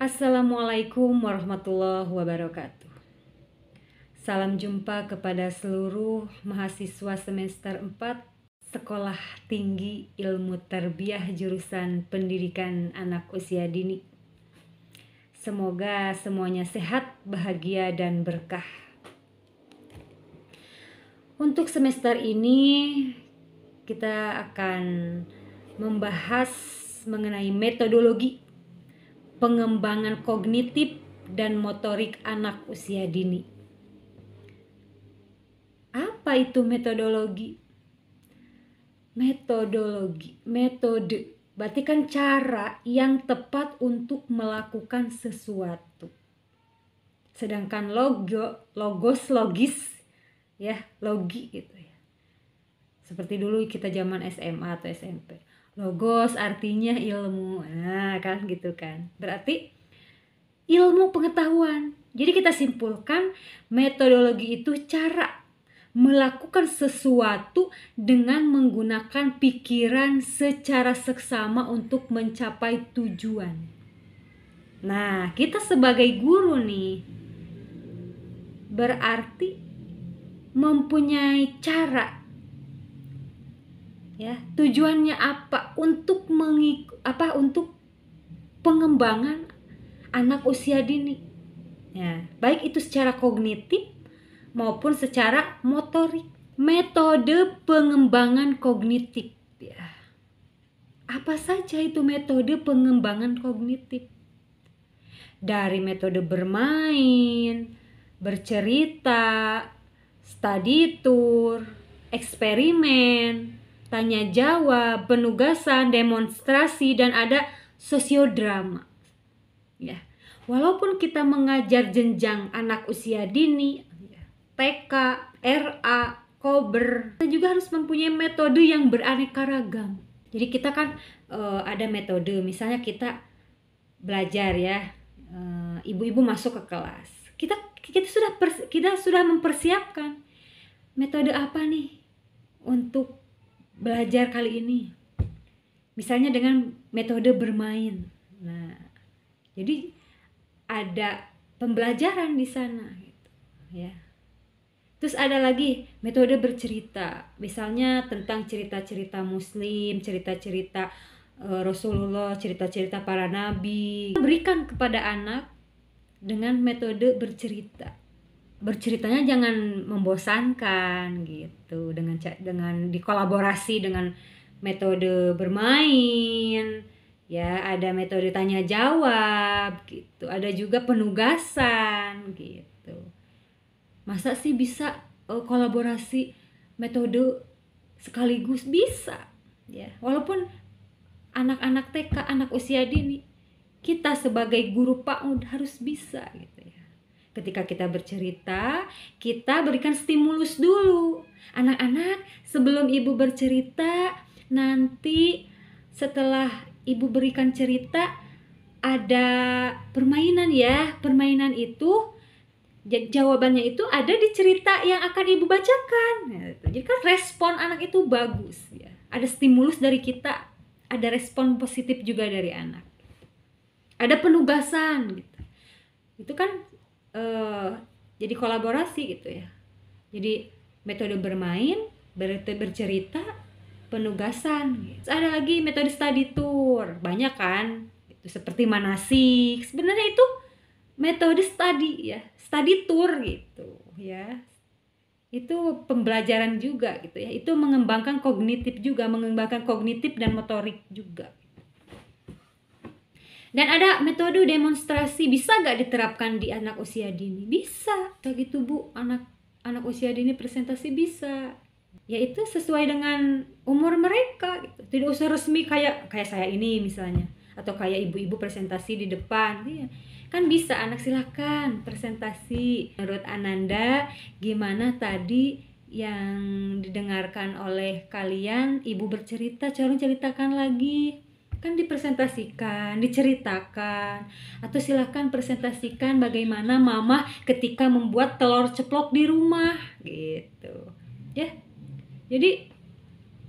Assalamualaikum warahmatullahi wabarakatuh. Salam jumpa kepada seluruh mahasiswa semester 4 Sekolah Tinggi Ilmu Tarbiyah jurusan Pendidikan Anak Usia Dini. Semoga semuanya sehat, bahagia, dan berkah. Untuk semester ini kita akan membahas mengenai metodologi pengembangan kognitif dan motorik anak usia dini. Apa itu metodologi? Metode, berarti kan cara yang tepat untuk melakukan sesuatu. Sedangkan logis ya, logi gitu ya. Seperti dulu kita zaman SMA atau SMP. Logos artinya ilmu. Nah, kan gitu kan. Berarti ilmu pengetahuan. Jadi kita simpulkan metodologi itu cara melakukan sesuatu dengan menggunakan pikiran secara seksama untuk mencapai tujuan. Nah, kita sebagai guru nih berarti mempunyai cara, ya, tujuannya apa untuk untuk pengembangan anak usia dini, ya, baik itu secara kognitif maupun secara motorik. Metode pengembangan kognitif, ya, apa saja itu metode pengembangan kognitif? Dari metode bermain, bercerita, study tour, eksperimen, tanya jawab, penugasan, demonstrasi, dan ada sosiodrama. Ya, walaupun kita mengajar jenjang anak usia dini, TK, RA, Kober, kita juga harus mempunyai metode yang beraneka ragam. Jadi kita kan ada metode, misalnya kita belajar ya, ibu-ibu masuk ke kelas, kita sudah mempersiapkan metode apa nih untuk belajar kali ini. Misalnya dengan metode bermain. Nah, jadi ada pembelajaran di sana gitu, ya. Terus ada lagi metode bercerita. Misalnya tentang cerita-cerita muslim, cerita-cerita Rasulullah, cerita-cerita para nabi. Berikan kepada anak dengan metode bercerita. Berceritanya jangan membosankan gitu, dengan dikolaborasi dengan metode bermain, ya, ada metode tanya jawab gitu, ada juga penugasan gitu. Masa sih bisa kolaborasi metode sekaligus? Bisa, ya, walaupun anak-anak TK, anak usia dini, kita sebagai guru PAUD harus bisa gitu ya. Ketika kita bercerita, kita berikan stimulus dulu. Anak-anak, sebelum ibu bercerita, nanti setelah ibu berikan cerita, ada permainan ya. Permainan itu, jawabannya itu ada di cerita yang akan ibu bacakan. Jadi kan respon anak itu bagus ya. Ada stimulus dari kita, ada respon positif juga dari anak. Ada penugasan gitu. Itu kan jadi kolaborasi gitu ya. Jadi metode bermain, bercerita, penugasan gitu. Ada lagi metode study tour, banyak kan, itu seperti manasik. Sebenarnya itu metode study ya, study tour gitu ya. Itu pembelajaran juga gitu ya. Itu mengembangkan kognitif juga, mengembangkan kognitif dan motorik juga. Dan ada metode demonstrasi. Bisa gak diterapkan di anak usia dini? Bisa. Kayak gitu Bu, anak usia dini presentasi bisa. Yaitu sesuai dengan umur mereka gitu. Tidak usah resmi kayak saya ini misalnya, atau kayak ibu-ibu presentasi di depan. Iya. Kan bisa anak, silakan presentasi. Menurut Ananda, gimana tadi yang didengarkan oleh kalian? Ibu bercerita, coba ceritakan lagi. Kan dipresentasikan, diceritakan. Atau silakan presentasikan bagaimana mama ketika membuat telur ceplok di rumah gitu. Ya. Jadi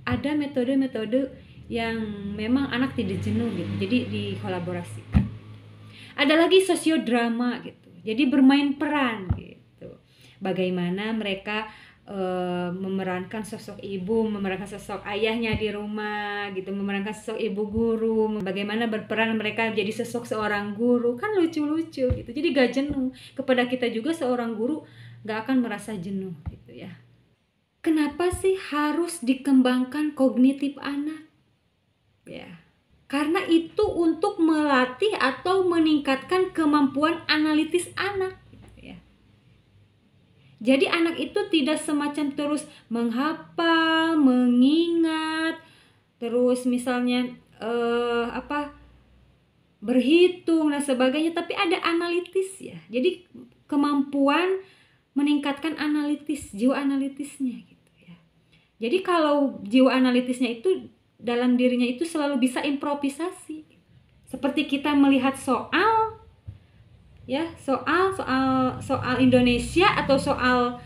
ada metode-metode yang memang anak tidak jenuh gitu. Jadi dikolaborasikan. Ada lagi sosiodrama gitu. Jadi bermain peran gitu. Bagaimana mereka memerankan sosok ibu, memerankan sosok ayahnya di rumah gitu, memerankan sosok ibu guru, bagaimana berperan mereka menjadi sosok seorang guru, kan lucu-lucu gitu. Jadi gak jenuh. Kepada kita juga seorang guru gak akan merasa jenuh gitu ya. Kenapa sih harus dikembangkan kognitif anak? Ya, karena itu untuk melatih atau meningkatkan kemampuan analitis anak. Jadi anak itu tidak semacam terus menghafal, mengingat, terus misalnya berhitung dan sebagainya, tapi ada analitis ya. Jadi kemampuan meningkatkan analitis, jiwa analitisnya gitu ya. Jadi kalau jiwa analitisnya itu dalam dirinya itu selalu bisa improvisasi. Seperti kita melihat soal ya, soal Indonesia atau soal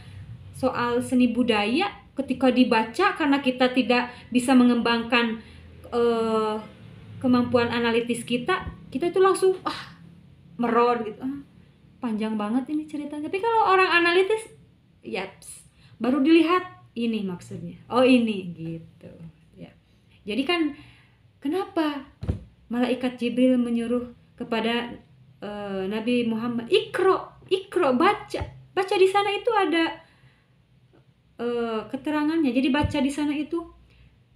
seni budaya, ketika dibaca karena kita tidak bisa mengembangkan kemampuan analitis kita itu langsung meron gitu, panjang banget ini ceritanya. Tapi kalau orang analitis, yaps, baru dilihat ini maksudnya, oh ini gitu ya. Jadi kan kenapa malaikat Jibril menyuruh kepada Nabi Muhammad, ikro baca di sana itu ada keterangannya. Jadi baca di sana itu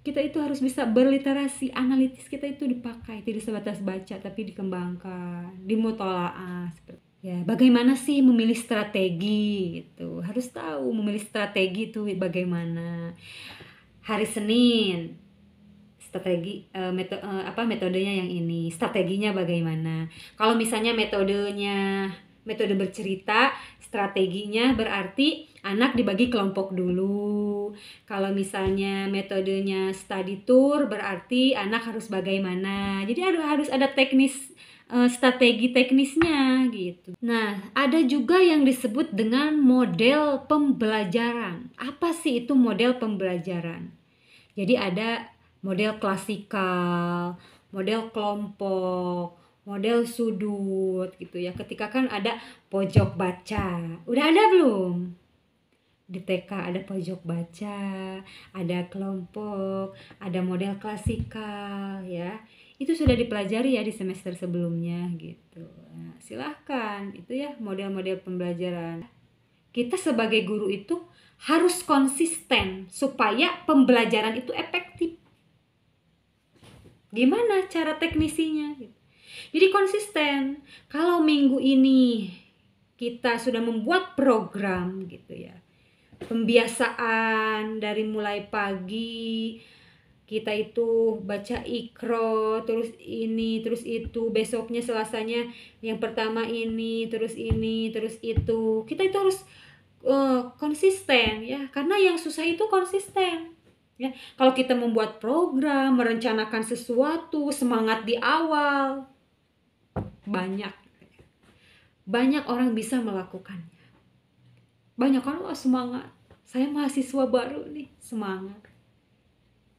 kita itu harus bisa berliterasi, analitis kita itu dipakai, tidak sebatas baca tapi dikembangkan, dimutolaah seperti ya. Bagaimana sih memilih strategi gitu, harus tahu memilih strategi itu bagaimana. Hari Senin strategi metodenya yang ini, strateginya bagaimana. Kalau misalnya metode bercerita, strateginya berarti anak dibagi kelompok dulu. Kalau misalnya metodenya study tour, berarti anak harus bagaimana. Jadi harus ada strategi teknisnya gitu. Nah, ada juga yang disebut dengan model pembelajaran. Apa sih itu model pembelajaran? Jadi ada model klasikal, model kelompok, model sudut gitu ya. Ketika kan ada pojok baca. Udah ada belum? Di TK ada pojok baca, ada kelompok, ada model klasikal ya. Itu sudah dipelajari ya di semester sebelumnya gitu. Nah, silahkan, itu ya model-model pembelajaran. Kita sebagai guru itu harus konsisten supaya pembelajaran itu efektif. Gimana cara teknisinya? Jadi konsisten. Kalau minggu ini kita sudah membuat program gitu ya, pembiasaan dari mulai pagi kita itu baca ikro, terus ini, terus itu, besoknya Selasanya yang pertama ini, terus itu. Kita itu harus konsisten ya, karena yang susah itu konsisten ya. Kalau kita membuat program, merencanakan sesuatu, semangat di awal, banyak orang bisa melakukannya. Banyak orang semangat, saya mahasiswa baru nih, semangat,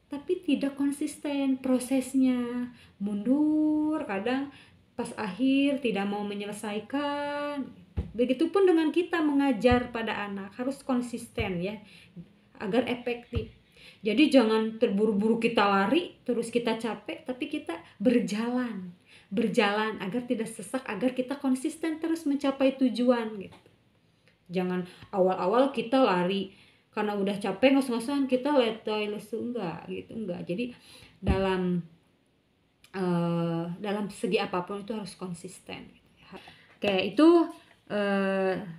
tapi tidak konsisten prosesnya, mundur, kadang pas akhir tidak mau menyelesaikan. Begitupun dengan kita mengajar pada anak, harus konsisten ya, agar efektif. Jadi jangan terburu-buru kita lari, terus kita capek, tapi kita berjalan agar tidak sesak, agar kita konsisten terus mencapai tujuan gitu. Jangan awal-awal kita lari karena udah capek, ngos-ngosan kita letoy lesu, enggak. Jadi dalam segi apapun itu harus konsisten. Oke, itu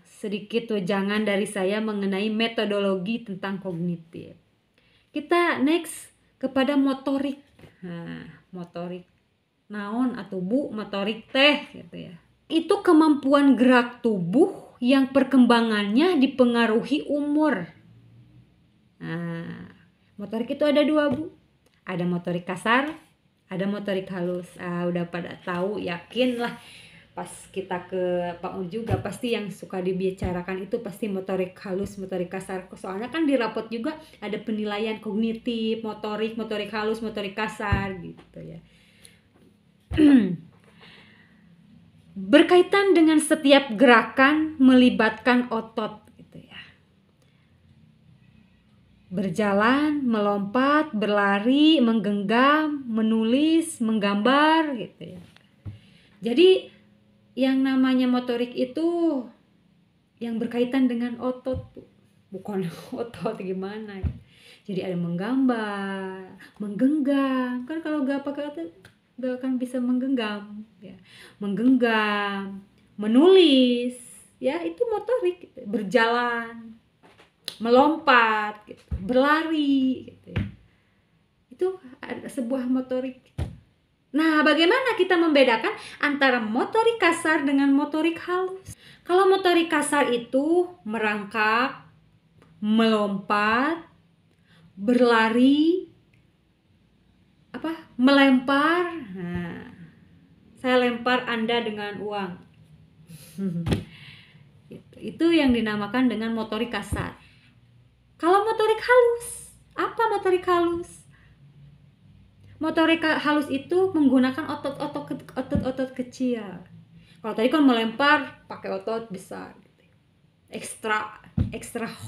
sedikit wejangan dari saya mengenai metodologi tentang kognitif. Kita next kepada motorik. Nah, motorik naon atau bu, motorik teh gitu ya. Itu kemampuan gerak tubuh yang perkembangannya dipengaruhi umur. Nah, motorik itu ada dua, Bu. Ada motorik kasar, ada motorik halus. Udah pada tahu, yakin lah. Pas kita ke Pak Un juga pasti yang suka dibicarakan itu pasti motorik halus, motorik kasar. Soalnya kan di rapot juga ada penilaian kognitif, motorik halus, motorik kasar gitu ya. berkaitan dengan setiap gerakan melibatkan otot gitu ya. Berjalan, melompat, berlari, menggenggam, menulis, menggambar gitu ya. Jadi yang namanya motorik itu yang berkaitan dengan otot, bukan otot gimana. Jadi ada menggambar, menggenggam. Kan kalau gak pakai otot gak akan bisa menggenggam ya. Menggenggam, menulis, ya itu motorik gitu. Berjalan, melompat gitu, berlari gitu ya. Itu ada sebuah motorik. Nah, bagaimana kita membedakan antara motorik kasar dengan motorik halus? Kalau motorik kasar itu merangkak, melompat, berlari, melempar. Nah, saya lempar Anda dengan uang. Itu yang dinamakan dengan motorik kasar. Kalau motorik halus, apa motorik halus? Motorik halus itu menggunakan otot-otot kecil. Kalau tadi kan melempar pakai otot besar, ekstra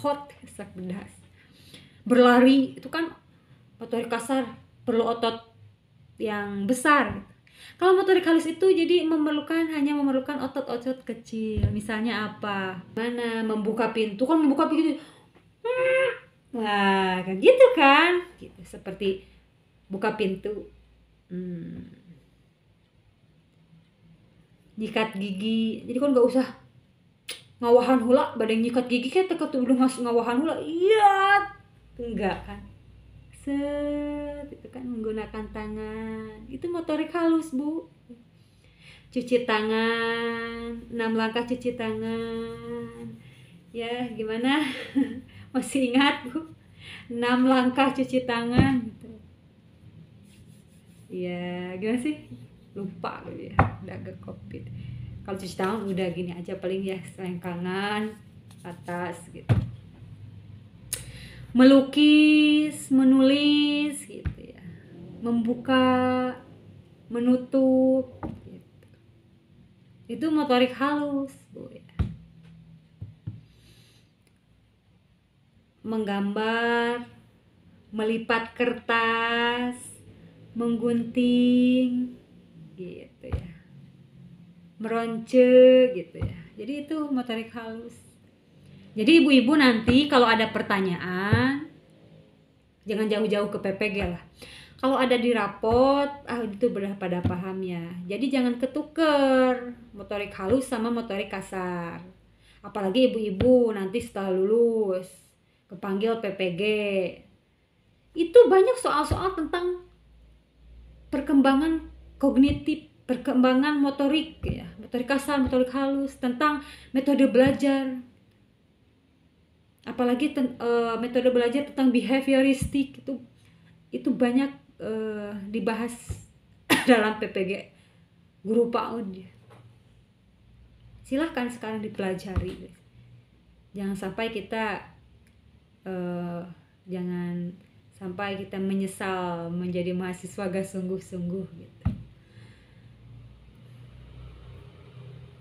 hot, ekstra pedas. Berlari itu kan motorik kasar, perlu otot yang besar. Kalau motorik halus itu jadi hanya memerlukan otot-otot kecil. Misalnya apa? Mana membuka pintu, kan membuka pintu. Wah, kan gitu kan? Gitu, seperti buka pintu. Nyikat gigi. Jadi kan gak usah ngawahan hula, badai nyikat gigi kayak teka tuh udah ngawahan hula. Iya. Enggak kan? Set, itu kan menggunakan tangan. Itu motorik halus, Bu. Cuci tangan, 6 langkah cuci tangan. Ya, gimana? Masih ingat, Bu? 6 langkah cuci tangan gitu. Ya, gimana sih? Lupa gitu ya. Udah agak covid. Kalau cuci tangan udah gini aja paling ya, selengkangan atas gitu. Melukis, menulis gitu ya. Membuka, menutup gitu. Itu motorik halus, Bu ya. Menggambar, melipat kertas, menggunting gitu ya. Meronce gitu ya. Jadi itu motorik halus. Jadi ibu-ibu nanti kalau ada pertanyaan jangan jauh-jauh ke PPG lah. Kalau ada di rapot, itu udah pada paham ya. Jadi jangan ketuker motorik halus sama motorik kasar. Apalagi ibu-ibu nanti setelah lulus kepanggil PPG. Itu banyak soal-soal tentang perkembangan kognitif, perkembangan motorik ya, motorik kasar, motorik halus, tentang metode belajar. Apalagi metode belajar tentang behavioristik itu banyak dibahas dalam PPG guru PAUD. Silahkan sekarang dipelajari. Jangan sampai kita menyesal menjadi mahasiswa gak sungguh-sungguh gitu.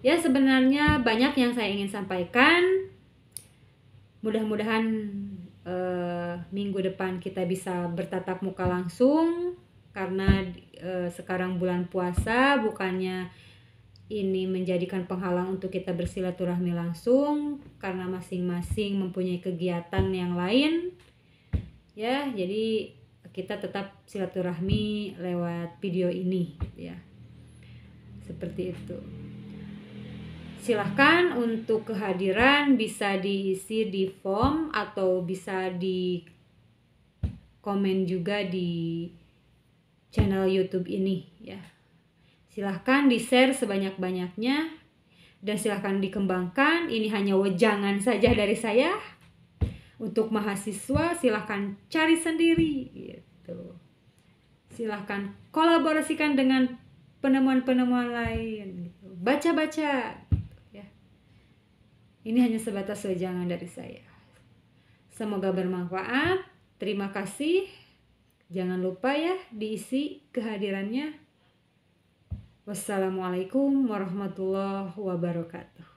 Ya, sebenarnya banyak yang saya ingin sampaikan. Mudah-mudahan minggu depan kita bisa bertatap muka langsung, karena sekarang bulan puasa, bukannya ini menjadikan penghalang untuk kita bersilaturahmi langsung karena masing-masing mempunyai kegiatan yang lain. Ya, jadi kita tetap silaturahmi lewat video ini ya. Seperti itu. Silahkan untuk kehadiran bisa diisi di form atau bisa di komen juga di channel YouTube ini ya. Silahkan di-share sebanyak-banyaknya dan silahkan dikembangkan. Ini hanya wejangan saja dari saya. Untuk mahasiswa silahkan cari sendiri gitu. Silahkan kolaborasikan dengan penemuan-penemuan lain gitu. Baca-baca. Ini hanya sebatas wejangan dari saya. Semoga bermanfaat. Terima kasih. Jangan lupa ya diisi kehadirannya. Wassalamualaikum warahmatullahi wabarakatuh.